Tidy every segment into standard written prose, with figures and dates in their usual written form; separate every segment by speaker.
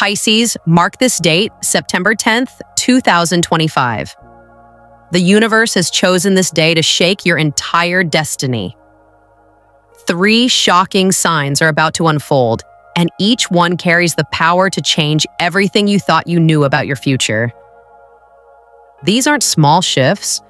Speaker 1: Pisces, mark this date, September 10th, 2025. The universe has chosen this day to shake your entire destiny. 3 shocking signs are about to unfold, and each one carries the power to change everything you thought you knew about your future. These aren't small shifts.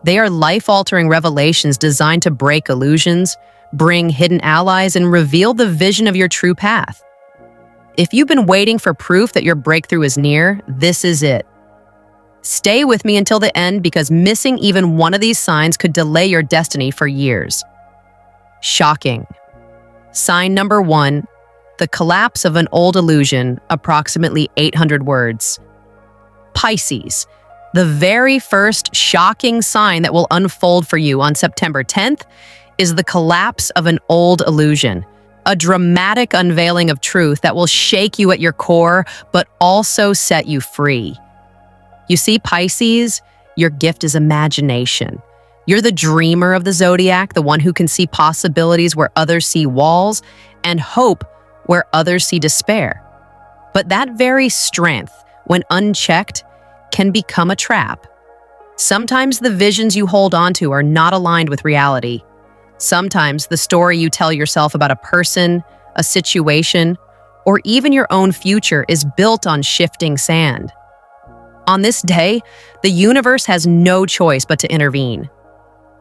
Speaker 1: They are life-altering revelations designed to break illusions, bring hidden allies, and reveal the vision of your true path. If you've been waiting for proof that your breakthrough is near, this is it. Stay with me until the end because missing even one of these signs could delay your destiny for years. Shocking. Sign number 1, the collapse of an old illusion, approximately 800 words. Pisces, the very first shocking sign that will unfold for you on September 10th is the collapse of an old illusion, a dramatic unveiling of truth that will shake you at your core, but also set you free. You see, Pisces, your gift is imagination. You're the dreamer of the Zodiac, the one who can see possibilities where others see walls, and hope where others see despair. But that very strength, when unchecked, can become a trap. Sometimes the visions you hold onto are not aligned with reality. Sometimes the story you tell yourself about a person, a situation, or even your own future is built on shifting sand. On this day, the universe has no choice but to intervene.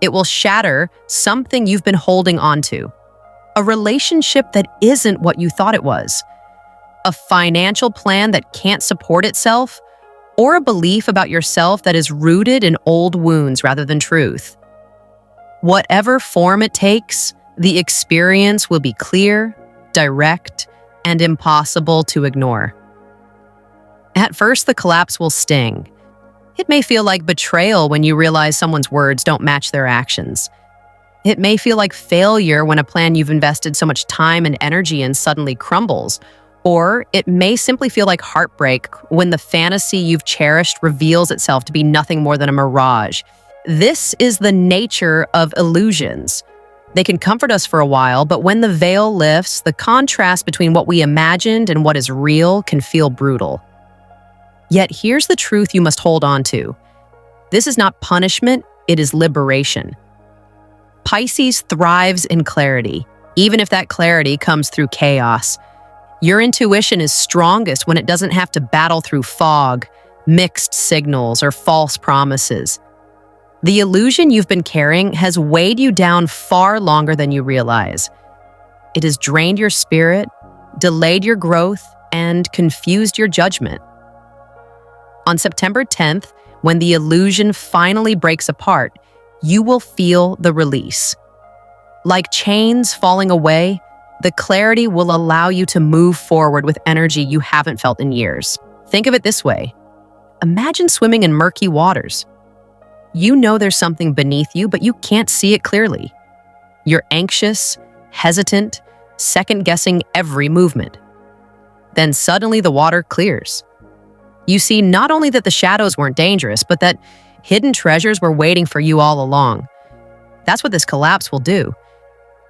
Speaker 1: It will shatter something you've been holding onto, a relationship that isn't what you thought it was, a financial plan that can't support itself, or a belief about yourself that is rooted in old wounds rather than truth. Whatever form it takes, the experience will be clear, direct, and impossible to ignore. At first, the collapse will sting. It may feel like betrayal when you realize someone's words don't match their actions. It may feel like failure when a plan you've invested so much time and energy in suddenly crumbles. Or it may simply feel like heartbreak when the fantasy you've cherished reveals itself to be nothing more than a mirage. This is the nature of illusions. They can comfort us for a while, but when the veil lifts, the contrast between what we imagined and what is real can feel brutal. Yet here's the truth you must hold on to. This is not punishment, it is liberation. Pisces thrives in clarity, even if that clarity comes through chaos. Your intuition is strongest when it doesn't have to battle through fog, mixed signals, or false promises. The illusion you've been carrying has weighed you down far longer than you realize. It has drained your spirit, delayed your growth, and confused your judgment. On September 10th, when the illusion finally breaks apart, you will feel the release. Like chains falling away, the clarity will allow you to move forward with energy you haven't felt in years. Think of it this way. Imagine swimming in murky waters. You know there's something beneath you, but you can't see it clearly. You're anxious, hesitant, second-guessing every movement. Then suddenly the water clears. You see not only that the shadows weren't dangerous, but that hidden treasures were waiting for you all along. That's what this collapse will do.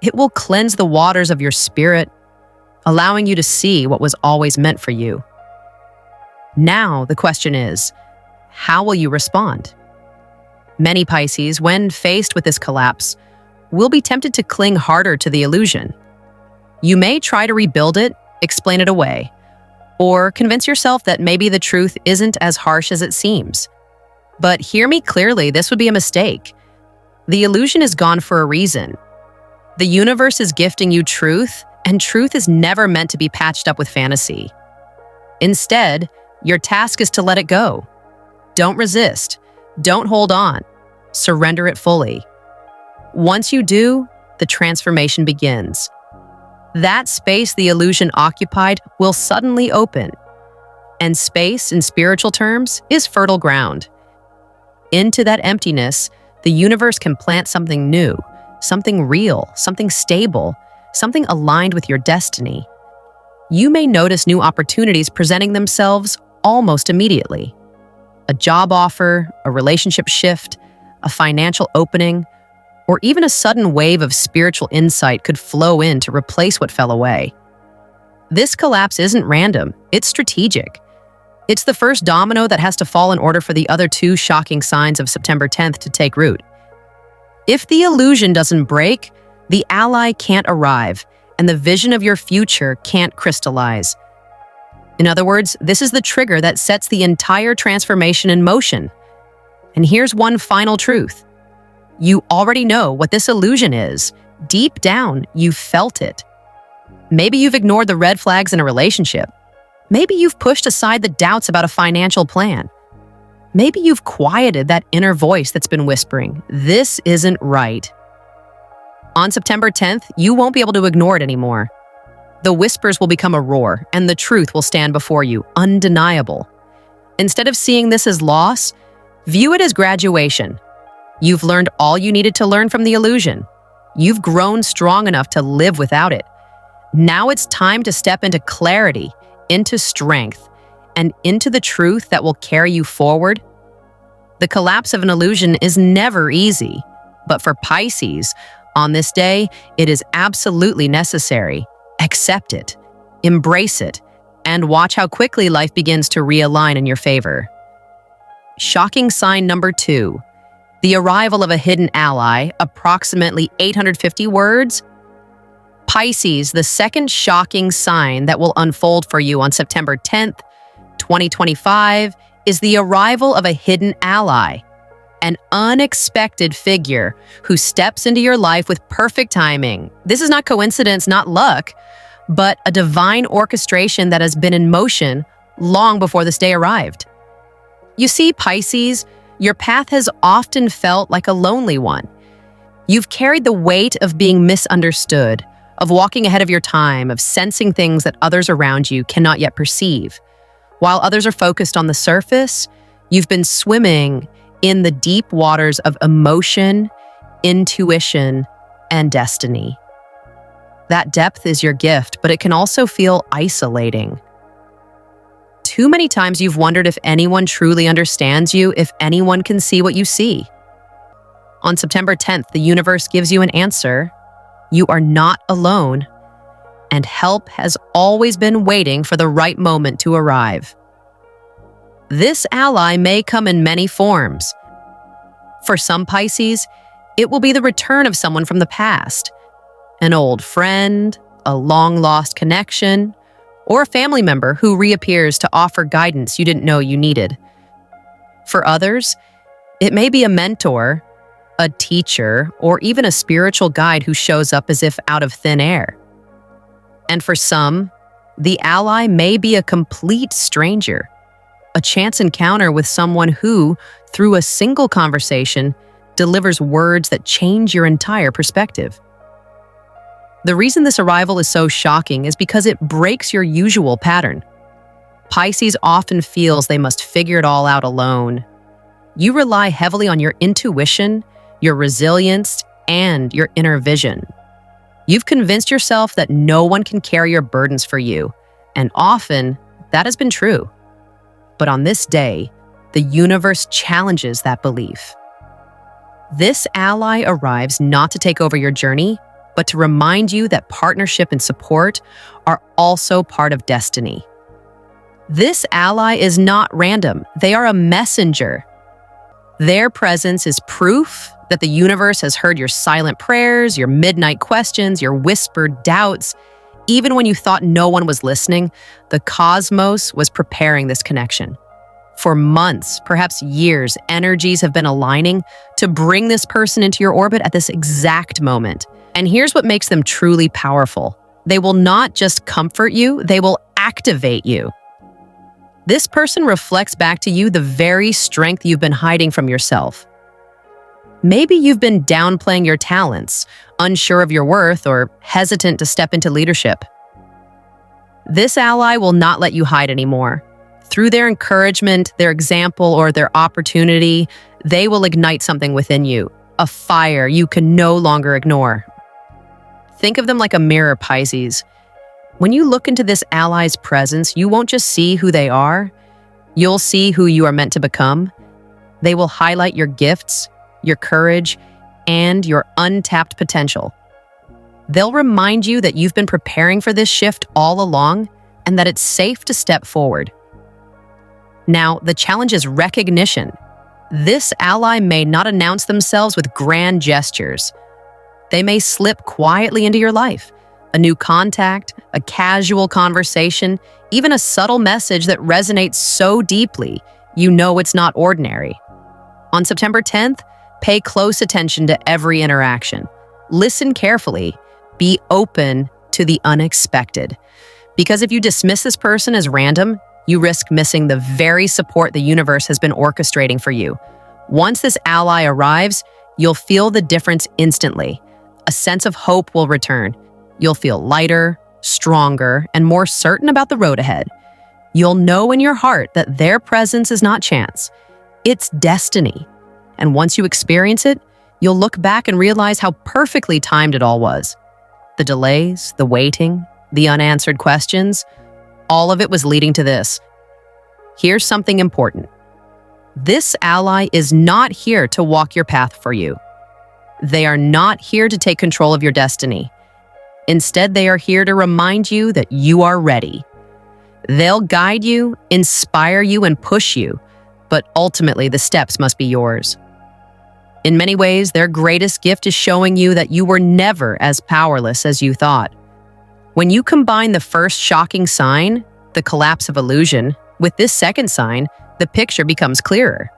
Speaker 1: It will cleanse the waters of your spirit, allowing you to see what was always meant for you. Now, the question is, how will you respond? Many Pisces, when faced with this collapse, will be tempted to cling harder to the illusion. You may try to rebuild it, explain it away, or convince yourself that maybe the truth isn't as harsh as it seems. But hear me clearly, this would be a mistake. The illusion is gone for a reason. The universe is gifting you truth, and truth is never meant to be patched up with fantasy. Instead, your task is to let it go. Don't resist. Don't hold on. Surrender it fully. Once you do, the transformation begins. That space the illusion occupied will suddenly open. And space, in spiritual terms, is fertile ground. Into that emptiness, the universe can plant something new, something real, something stable, something aligned with your destiny. You may notice new opportunities presenting themselves almost immediately. A job offer, a relationship shift, a financial opening, or even a sudden wave of spiritual insight could flow in to replace what fell away. This collapse isn't random, it's strategic. It's the first domino that has to fall in order for the other two shocking signs of September 10th to take root. If the illusion doesn't break, the ally can't arrive, and the vision of your future can't crystallize. In other words, this is the trigger that sets the entire transformation in motion. And here's one final truth. You already know what this illusion is. Deep down, you felt it. Maybe you've ignored the red flags in a relationship. Maybe you've pushed aside the doubts about a financial plan. Maybe you've quieted that inner voice that's been whispering, "This isn't right." On September 10th, you won't be able to ignore it anymore. The whispers will become a roar, and the truth will stand before you, undeniable. Instead of seeing this as loss, view it as graduation. You've learned all you needed to learn from the illusion. You've grown strong enough to live without it. Now it's time to step into clarity, into strength, and into the truth that will carry you forward. The collapse of an illusion is never easy, but for Pisces, on this day, it is absolutely necessary. Accept it, embrace it, and watch how quickly life begins to realign in your favor. Shocking sign number 2, the arrival of a hidden ally, approximately 850 words. Pisces, the second shocking sign that will unfold for you on September 10th, 2025, is the arrival of a hidden ally, an unexpected figure who steps into your life with perfect timing. This is not coincidence, not luck, but a divine orchestration that has been in motion long before this day arrived. You see, Pisces, your path has often felt like a lonely one. You've carried the weight of being misunderstood, of walking ahead of your time, of sensing things that others around you cannot yet perceive. While others are focused on the surface, you've been swimming in the deep waters of emotion, intuition, and destiny. That depth is your gift, but it can also feel isolating. Too many times you've wondered if anyone truly understands you, if anyone can see what you see. On September 10th, the universe gives you an answer. You are not alone, and help has always been waiting for the right moment to arrive. This ally may come in many forms. For some Pisces, it will be the return of someone from the past, an old friend, a long-lost connection, or a family member who reappears to offer guidance you didn't know you needed. For others, it may be a mentor, a teacher, or even a spiritual guide who shows up as if out of thin air. And for some, the ally may be a complete stranger, a chance encounter with someone who, through a single conversation, delivers words that change your entire perspective. The reason this arrival is so shocking is because it breaks your usual pattern. Pisces often feels they must figure it all out alone. You rely heavily on your intuition, your resilience, and your inner vision. You've convinced yourself that no one can carry your burdens for you, and often that has been true. But on this day, the universe challenges that belief. This ally arrives not to take over your journey, but to remind you that partnership and support are also part of destiny. This ally is not random. They are a messenger. Their presence is proof that the universe has heard your silent prayers, your midnight questions, your whispered doubts. Even when you thought no one was listening, the cosmos was preparing this connection. For months, perhaps years, energies have been aligning to bring this person into your orbit at this exact moment. And here's what makes them truly powerful. They will not just comfort you, they will activate you. This person reflects back to you the very strength you've been hiding from yourself. Maybe you've been downplaying your talents, unsure of your worth, or hesitant to step into leadership. This ally will not let you hide anymore. Through their encouragement, their example, or their opportunity, they will ignite something within you, a fire you can no longer ignore. Think of them like a mirror, Pisces. When you look into this ally's presence, you won't just see who they are, you'll see who you are meant to become. They will highlight your gifts, your courage, and your untapped potential. They'll remind you that you've been preparing for this shift all along and that it's safe to step forward. Now, the challenge is recognition. This ally may not announce themselves with grand gestures. They may slip quietly into your life. A new contact, a casual conversation, even a subtle message that resonates so deeply, you know it's not ordinary. On September 10th, pay close attention to every interaction. Listen carefully. Be open to the unexpected. Because if you dismiss this person as random, you risk missing the very support the universe has been orchestrating for you. Once this ally arrives, you'll feel the difference instantly. A sense of hope will return. You'll feel lighter, stronger, and more certain about the road ahead. You'll know in your heart that their presence is not chance. It's destiny. And once you experience it, you'll look back and realize how perfectly timed it all was. The delays, the waiting, the unanswered questions, all of it was leading to this. Here's something important. This ally is not here to walk your path for you. They are not here to take control of your destiny. Instead, they are here to remind you that you are ready. They'll guide you, inspire you, and push you, but ultimately the steps must be yours. In many ways, their greatest gift is showing you that you were never as powerless as you thought. When you combine the first shocking sign, the collapse of illusion, with this second sign, the picture becomes clearer.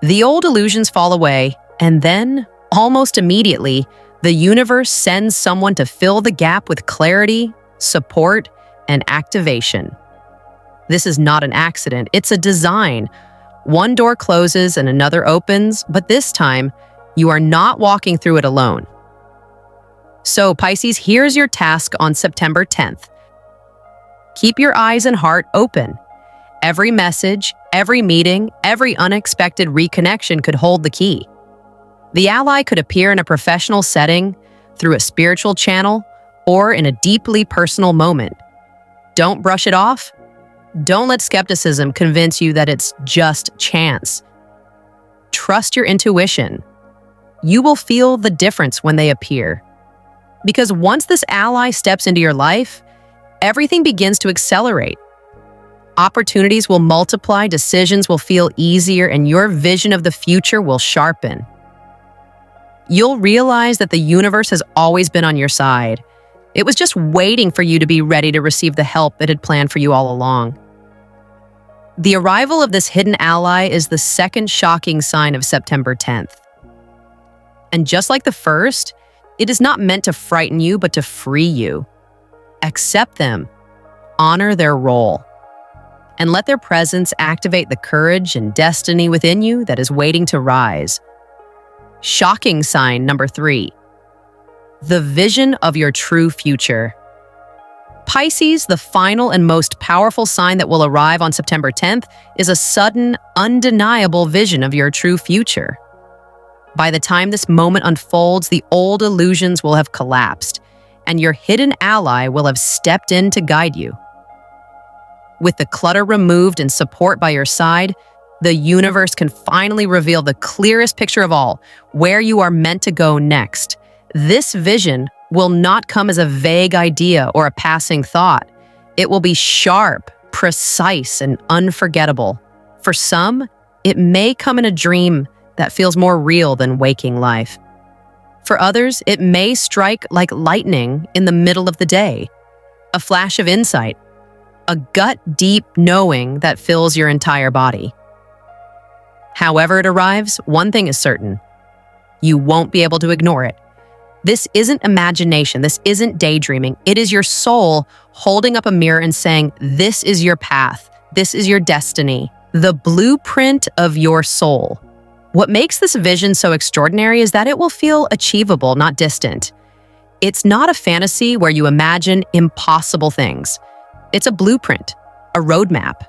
Speaker 1: The old illusions fall away, and then, almost immediately, the universe sends someone to fill the gap with clarity, support, and activation. This is not an accident, it's a design. One door closes and another opens, but this time, you are not walking through it alone. So, Pisces, here's your task on September 10th. Keep your eyes and heart open. Every message, every meeting, every unexpected reconnection could hold the key. The ally could appear in a professional setting, through a spiritual channel, or in a deeply personal moment. Don't brush it off. Don't let skepticism convince you that it's just chance. Trust your intuition. You will feel the difference when they appear. Because once this ally steps into your life, everything begins to accelerate. Opportunities will multiply, decisions will feel easier, and your vision of the future will sharpen. You'll realize that the universe has always been on your side. It was just waiting for you to be ready to receive the help it had planned for you all along. The arrival of this hidden ally is the second shocking sign of September 10th. And just like the first, it is not meant to frighten you, but to free you. Accept them, honor their role, and let their presence activate the courage and destiny within you that is waiting to rise. Shocking sign number 3. The vision of your true future. Pisces, the final and most powerful sign that will arrive on September 10th, is a sudden, undeniable vision of your true future. By the time this moment unfolds, the old illusions will have collapsed, and your hidden ally will have stepped in to guide you. With the clutter removed and support by your side, the universe can finally reveal the clearest picture of all, where you are meant to go next. This vision will not come as a vague idea or a passing thought. It will be sharp, precise, and unforgettable. For some, it may come in a dream that feels more real than waking life. For others, it may strike like lightning in the middle of the day, a flash of insight, a gut-deep knowing that fills your entire body. However it arrives, one thing is certain. You won't be able to ignore it. This isn't imagination. This isn't daydreaming. It is your soul holding up a mirror and saying, this is your path. This is your destiny. The blueprint of your soul. What makes this vision so extraordinary is that it will feel achievable, not distant. It's not a fantasy where you imagine impossible things. It's a blueprint, a roadmap.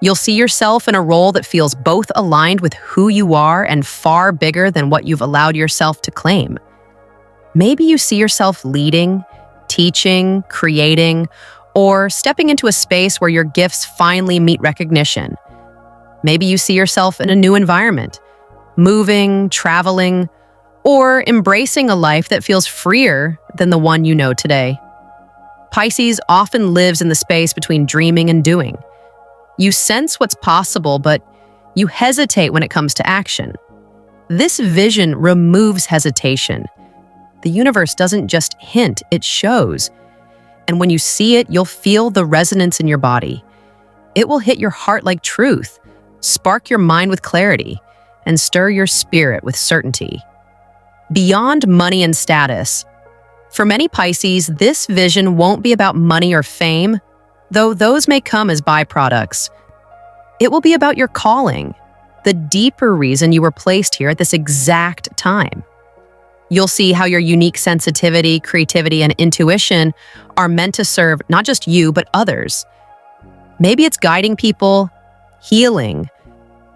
Speaker 1: You'll see yourself in a role that feels both aligned with who you are and far bigger than what you've allowed yourself to claim. Maybe you see yourself leading, teaching, creating, or stepping into a space where your gifts finally meet recognition. Maybe you see yourself in a new environment, moving, traveling, or embracing a life that feels freer than the one you know today. Pisces often lives in the space between dreaming and doing. You sense what's possible, but you hesitate when it comes to action. This vision removes hesitation. The universe doesn't just hint, it shows. And when you see it, you'll feel the resonance in your body. It will hit your heart like truth, spark your mind with clarity, and stir your spirit with certainty. Beyond money and status, for many Pisces, this vision won't be about money or fame, though those may come as byproducts. It will be about your calling, the deeper reason you were placed here at this exact time. You'll see how your unique sensitivity, creativity, and intuition are meant to serve not just you, but others. Maybe it's guiding people, healing,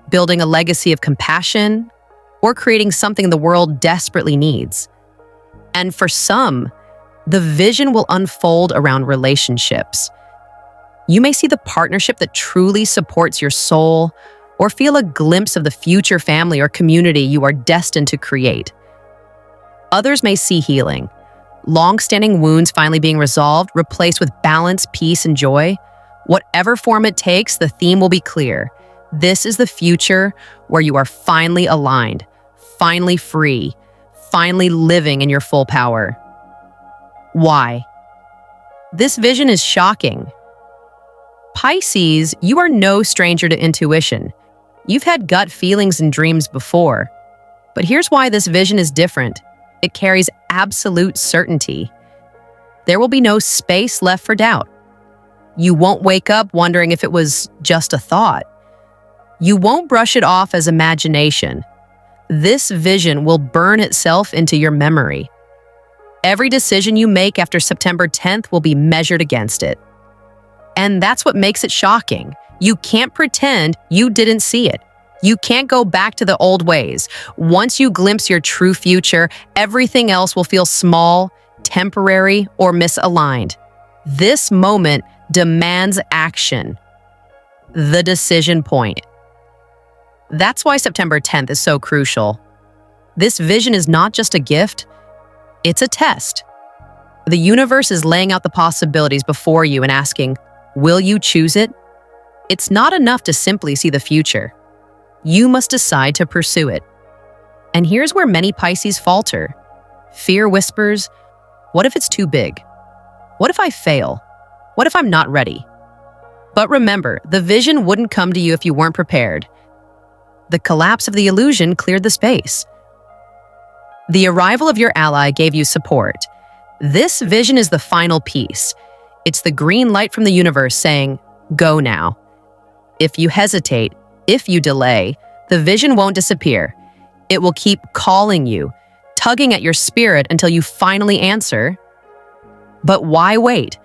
Speaker 1: building a legacy of compassion, or creating something the world desperately needs. And for some, the vision will unfold around relationships. You may see the partnership that truly supports your soul, or feel a glimpse of the future family or community you are destined to create. Others may see healing, long-standing wounds finally being resolved, replaced with balance, peace, and joy. Whatever form it takes, the theme will be clear. This is the future where you are finally aligned, finally free, finally living in your full power. Why? This vision is shocking. Pisces, you are no stranger to intuition. You've had gut feelings and dreams before. But here's why this vision is different. It carries absolute certainty. There will be no space left for doubt. You won't wake up wondering if it was just a thought. You won't brush it off as imagination. This vision will burn itself into your memory. Every decision you make after September 10th will be measured against it. And that's what makes it shocking. You can't pretend you didn't see it. You can't go back to the old ways. Once you glimpse your true future, everything else will feel small, temporary, or misaligned. This moment demands action. The decision point. That's why September 10th is so crucial. This vision is not just a gift, it's a test. The universe is laying out the possibilities before you and asking, will you choose it? It's not enough to simply see the future. You must decide to pursue it. And here's where many Pisces falter. Fear whispers, what if it's too big? What if I fail? What if I'm not ready? But remember, the vision wouldn't come to you if you weren't prepared. The collapse of the illusion cleared the space. The arrival of your ally gave you support. This vision is the final piece. It's the green light from the universe saying, go now. If you hesitate, if you delay, the vision won't disappear. It will keep calling you, tugging at your spirit until you finally answer. But why wait?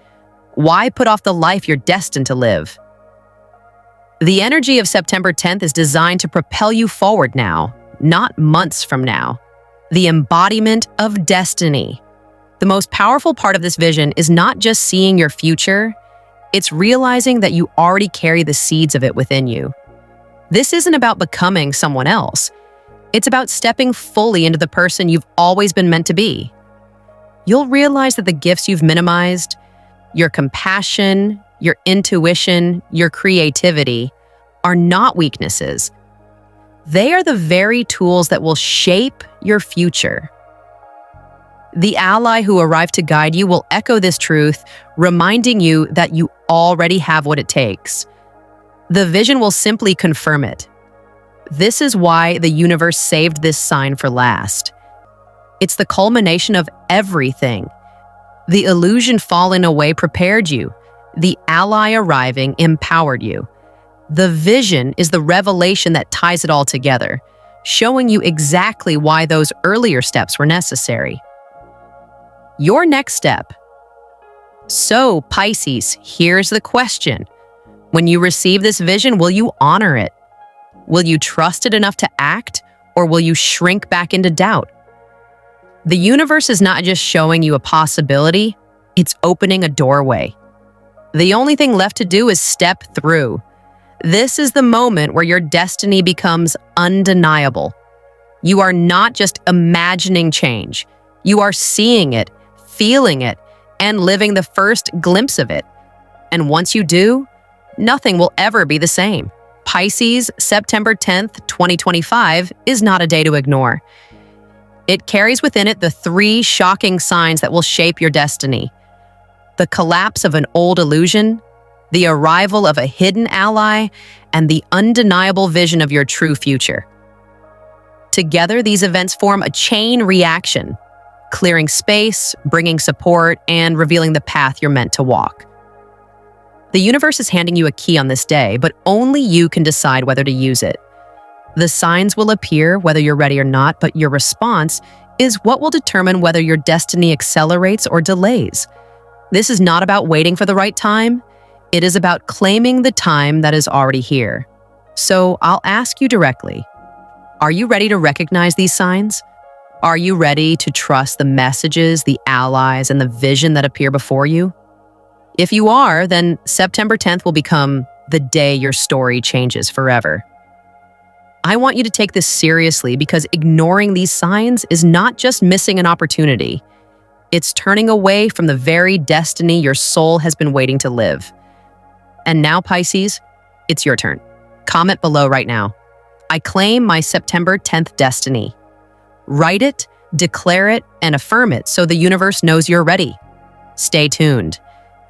Speaker 1: Why put off the life you're destined to live? The energy of September 10th is designed to propel you forward now, not months from now. The embodiment of destiny. The most powerful part of this vision is not just seeing your future, it's realizing that you already carry the seeds of it within you. This isn't about becoming someone else. It's about stepping fully into the person you've always been meant to be. You'll realize that the gifts you've minimized, your compassion, your intuition, your creativity, are not weaknesses. They are the very tools that will shape your future. The ally who arrived to guide you will echo this truth, reminding you that you already have what it takes. The vision will simply confirm it. This is why the universe saved this sign for last. It's the culmination of everything. The illusion falling away prepared you. The ally arriving empowered you. The vision is the revelation that ties it all together, showing you exactly why those earlier steps were necessary. Your next step. So, Pisces, here's the question. When you receive this vision, will you honor it? Will you trust it enough to act, or will you shrink back into doubt? The universe is not just showing you a possibility, it's opening a doorway. The only thing left to do is step through. This is the moment where your destiny becomes undeniable. You are not just imagining change. You are seeing it, feeling it, and living the first glimpse of it. And once you do, nothing will ever be the same. Pisces, September 10th, 2025 is not a day to ignore. It carries within it the 3 shocking signs that will shape your destiny: the collapse of an old illusion, the arrival of a hidden ally, and the undeniable vision of your true future. Together, these events form a chain reaction, clearing space, bringing support, and revealing the path you're meant to walk. The universe is handing you a key on this day, but only you can decide whether to use it. The signs will appear whether you're ready or not, but your response is what will determine whether your destiny accelerates or delays. This is not about waiting for the right time. It is about claiming the time that is already here. So I'll ask you directly, are you ready to recognize these signs? Are you ready to trust the messages, the allies, and the vision that appear before you? If you are, then September 10th will become the day your story changes forever. I want you to take this seriously because ignoring these signs is not just missing an opportunity. It's turning away from the very destiny your soul has been waiting to live. And now, Pisces, it's your turn. Comment below right now. I claim my September 10th destiny. Write it, declare it, and affirm it so the universe knows you're ready. Stay tuned,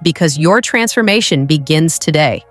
Speaker 1: because your transformation begins today.